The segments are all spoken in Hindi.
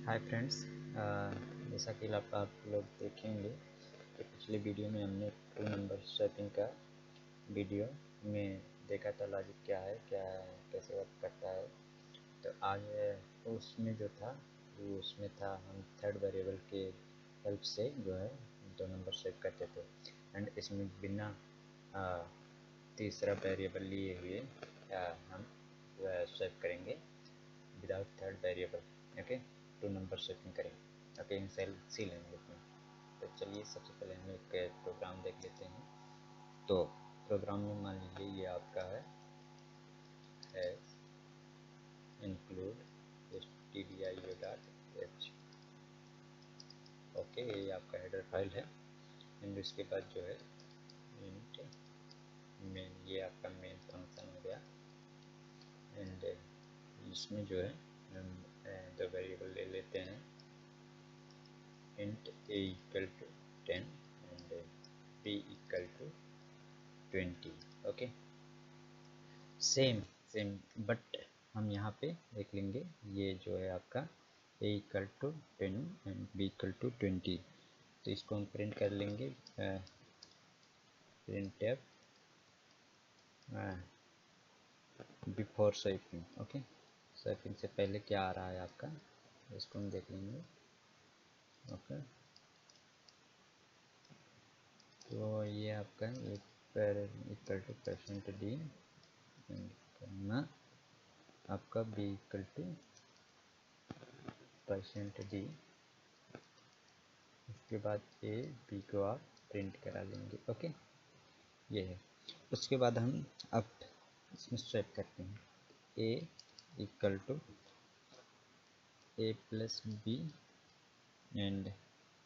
हाय फ्रेंड्स, जैसा कि आप लोग देखेंगे कि पिछले वीडियो में हमने 2 नंबर स्वैपिंग का वीडियो में देखा था लॉजिक क्या है, क्या कैसे वर्क करता है। तो आज उसमें जो था वो उसमें था हम थर्ड वेरिएबल के हेल्प से जो है 2 नंबर स्वैप करते थे एंड इसमें बिना तीसरा वेरिएबल लिए हुए हम स्वैप करेंगे without third variable. Okay, 2 number swapping करेंगे। ओके, इन सेल सी लैंग्वेज में। तो चलिए सबसे पहले हम एक प्रोग्राम देख लेते हैं। तो प्रोग्राम में मान लीजिए ये आपका है include stdio.h। ओके, ये आपका हेडर फाइल है एंड उसके बाद जो है इंट मेन, ये आपका मेन फंक्शन हो गया एंड इसमें जो है हम दो वेरिएबल ले लेते हैं int a equal to 10 and b equal to 20। Okay, same but हम यहाँ पे देख लेंगे ये जो है आपका a equal to 10 and b equal to 20। तो इसको हम प्रिंट कर लेंगे printf before swapping. Okay, swapping से पहले क्या आ रहा है आपका, इसको हम देख लेंगे। ओके, तो ये आपका इक्वल टू %d करना आपका b इक्वल टू %d। उसके बाद a b को आप प्रिंट करा लेंगे। ओके, ये है। उसके बाद हम अब इसमें स्वैप करते हैं a equal to a plus B and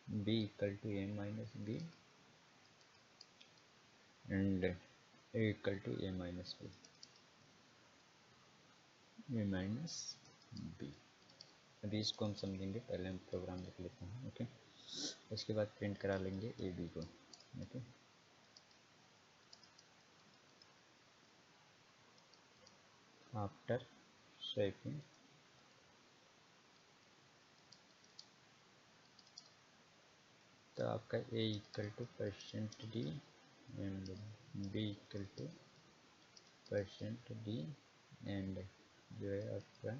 b equal to a minus B and a equal to a minus B. अभी इसको हम समझेंगे, पहले हम प्रोग्राम लिख लेते हैं। ओके, उसके बाद प्रिंट करा लेंगे ए बी को। ओके, आफ्टर स्वैपिंग तो आपका a equal to %d and b equal to %d and जो है आपका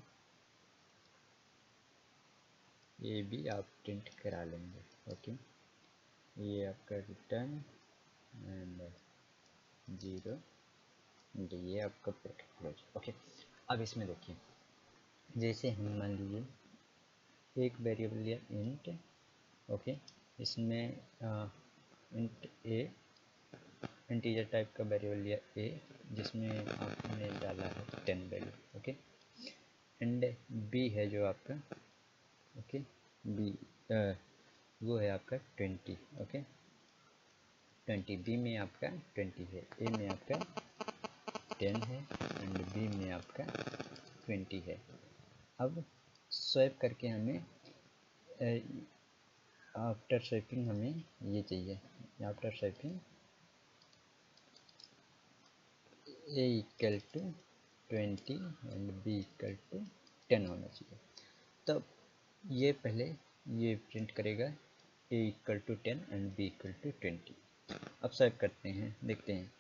ये भी आप प्रिंट करा लेंगे। ओके, ये आपका रिटर्न एंड 0 एंड ये आपका ब्रैकेट क्लोज। ओके, अब इसमें देखिए, जैसे हम मान लीजिए एक वेरिएबल लिया इंट। ओके, इसमें इंट ए इंटीजर टाइप का वेरिएबल लिया ए जिसमें आपने डाला है 10 वैल्यू। ओके, एंड बी है जो आपका, ओके, बी वो है आपका 20। ओके, 20 बी में आपका 20 है, ए में आपका 10 है एंड बी में आपका 20 है। अब स्वैप करके हमें आफ्टर स्वैपिंग हमें ये चाहिए, after swapping a equal to 20 and b equal to 10 होना चाहिए। तब ये पहले ये प्रिंट करेगा a equal to 10 and b equal to 20। अब स्वैप करते हैं, देखते हैं।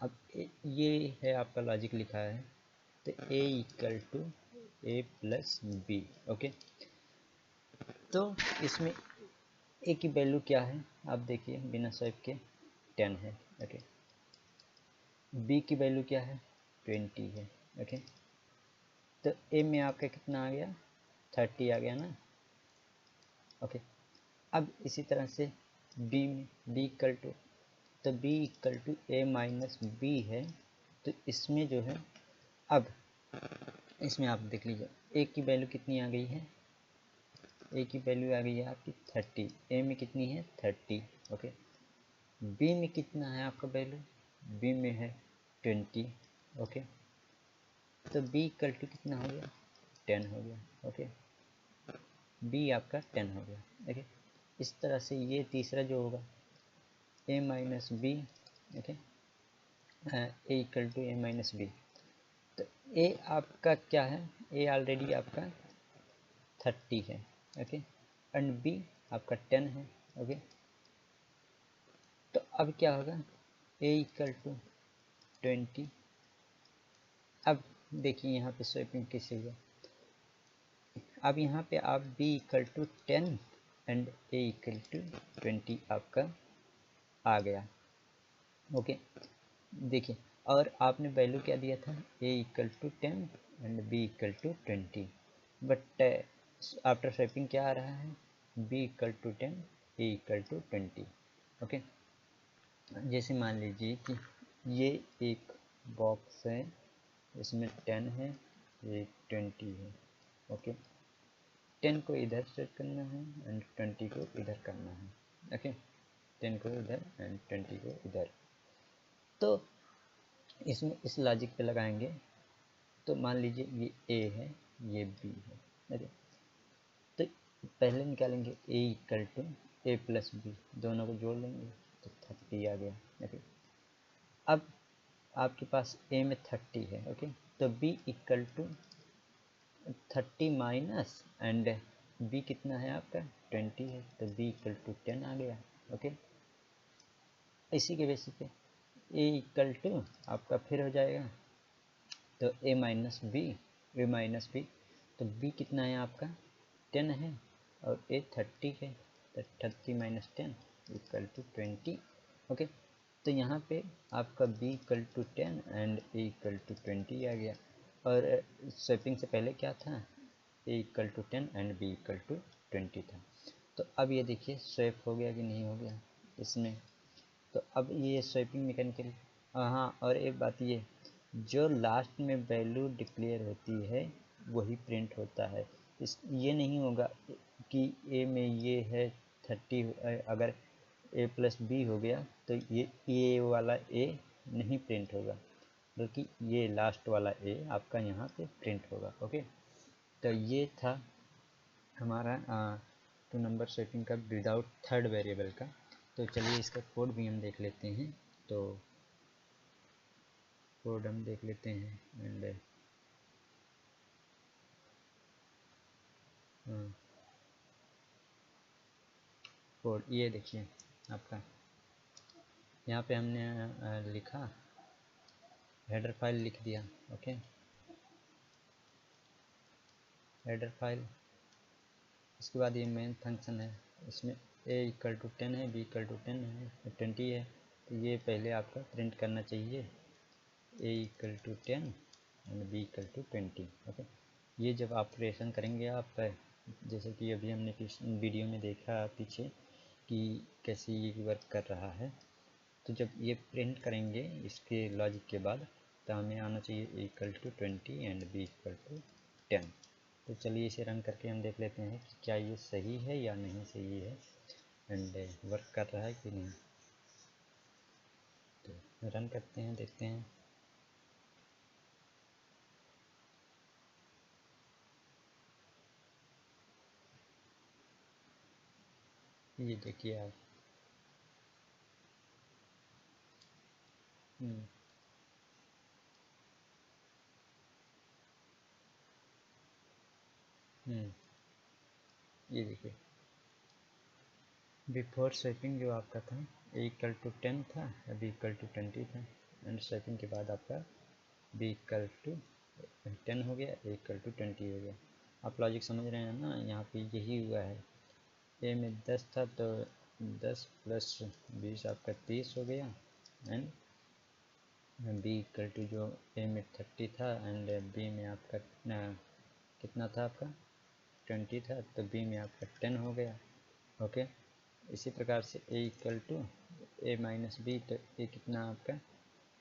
अब ये है आपका लॉजिक लिखा है, तो a equal to a plus B. Okay, तो इसमें a की वैल्यू क्या है आप देखिए, बिना स्वैप के 10 है। ओके, b की वैल्यू क्या है 20 है। ओके, तो a में आपका कितना आ गया 30 आ गया ना। ओके, अब इसी तरह से b में b इक्वल टू, तो b equal to a minus B है। तो इसमें जो है, अब इसमें आप देख लीजिए a की वैल्यू कितनी आ गई है, a की वैल्यू आ गई है आपकी 30, a में कितनी है 30। ओके, b में कितना है आपका वैल्यू, b में है 20। ओके, तो b इक्वल टू कितना हो गया 10 हो गया। ओके, b आपका 10 हो गया। ओके, इस तरह से ये तीसरा जो होगा a minus B. Okay, A equal to a minus B, तो a आपका क्या है, a ऑलरेडी आपका 30 है। ओके, एंड बी आपका 10 है। ओके, तो अब क्या होगा, ए इक्वल टू 20। अब देखिए यहाँ पे स्वैपिंग कैसे हुआ। अब यहाँ पे आप B equal to 10 and A equal to 20 आपका आ गया। ओके, देखिए, और आपने वैल्यू क्या दिया था, A equal to 10 and B equal to 20, but after swapping क्या आ रहा है, B equal to 10 A equal to 20। Okay, जैसे मान लीजिए कि ये एक बॉक्स है, इसमें 10 है, ये 20 है। ओके, 10 को इधर सेट करना है एंड 20 को इधर करना है। ओके, 10 को इधर एंड 20 को इधर। तो इसमें इस लॉजिक पे लगाएंगे, तो मान लीजिए ये ए है, ये बी है। ओके, तो पहले निकालेंगे A equal to A plus B, दोनों को जोड़ लेंगे तो 30 आ गया। ओके, अब आपके पास ए में 30 है। ओके, तो B equal to 30 minus and B कितना है आपका 20 है, तो बी इक्वल टू 10 आ गया। ओके, इसी के बेसिस पे ए इक्वल टू आपका फिर हो जाएगा, तो ए माइनस बी, तो बी कितना है आपका 10 है और ए 30 है, तो 30 माइनस 10 इक्वल टू 20। ओके, तो यहाँ पे आपका b equal to 10 and a equal to 20 आ गया। और स्वैपिंग से पहले क्या था, a equal to 10 and b equal to 20 था। तो अब ये देखिए स्वैप हो गया कि नहीं हो गया इसमें। तो अब ये स्वैपिंग मैकेनिकल, हाँ, और एक बात ये, जो लास्ट में वैल्यू डिक्लेयर होती है वही प्रिंट होता है। इस ये नहीं होगा कि ए में ये है 30, अगर ए प्लस बी हो गया तो ये वाला ए नहीं प्रिंट होगा, बल्कि ये लास्ट वाला ए आपका यहाँ पे प्रिंट होगा। ओके, तो ये था हमारा 2 नंबर स्वैपिंग का विदाउट थर्ड वेरिएबल का। तो चलिए इसका कोड भी हम देख लेते हैं। तो कोड हम देख लेते हैं एंड कोड ये देखिए आपका, यहाँ पे हमने लिखा, हेडर फाइल लिख दिया। ओके, हेडर फाइल, इसके बाद ये मेन फंक्शन है, इसमें ए इक्वल टू 10 है, बी इक्वल टू 10 है, 20 है, तो ये पहले आपका प्रिंट करना चाहिए A equal to 10 and B equal to 20। Okay, ये जब ऑपरेशन करेंगे आप, जैसे कि अभी हमने वीडियो में देखा पीछे कि कैसे ये वर्क कर रहा है, तो जब ये प्रिंट करेंगे इसके लॉजिक के बाद, तो हमें आना चाहिए A equal to 20 and B equal to 10। तो चलिए इसे रन करके हम देख लेते हैं कि क्या ये सही है या नहीं सही है एंड वर्क कर रहा है कि नहीं। तो रन करते हैं, देखते हैं। ये देखिए आप, ये देखिए बिफोर स्वैपिंग जो आपका था ए इक्वल टू 10 था, बी इक्वल टू 20 था, एंड स्वैपिंग के बाद आपका बी इक्वल टू 10 हो गया, ए इक्वल टू 20 हो गया। आप लॉजिक समझ रहे हैं ना, यहाँ पे यही हुआ है। ए में 10 था तो 10 प्लस 20 आपका 30 हो गया, एंड बी इक्वल टू जो ए में 30 था एंड बी में आपका कितना था आपका 20 था, तो बी में आपका 10 हो गया। ओके, इसी प्रकार से A equal to A minus B, तो ए कितना आपका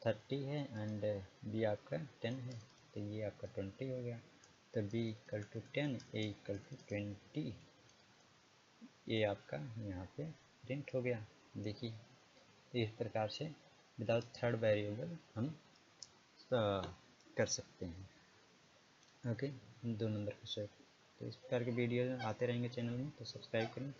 30 है एंड बी आपका 10 है, तो ये आपका 20 हो गया। तो B equal to 10, A equal to 20, ये आपका यहाँ पे प्रिंट हो गया। देखिए इस प्रकार से विदाउट थर्ड वेरिएबल हम कर सकते हैं। Okay, 2 number question. तो इस प्रकार के वीडियो आते रहेंगे चैनल में, तो सब्सक्राइब करें।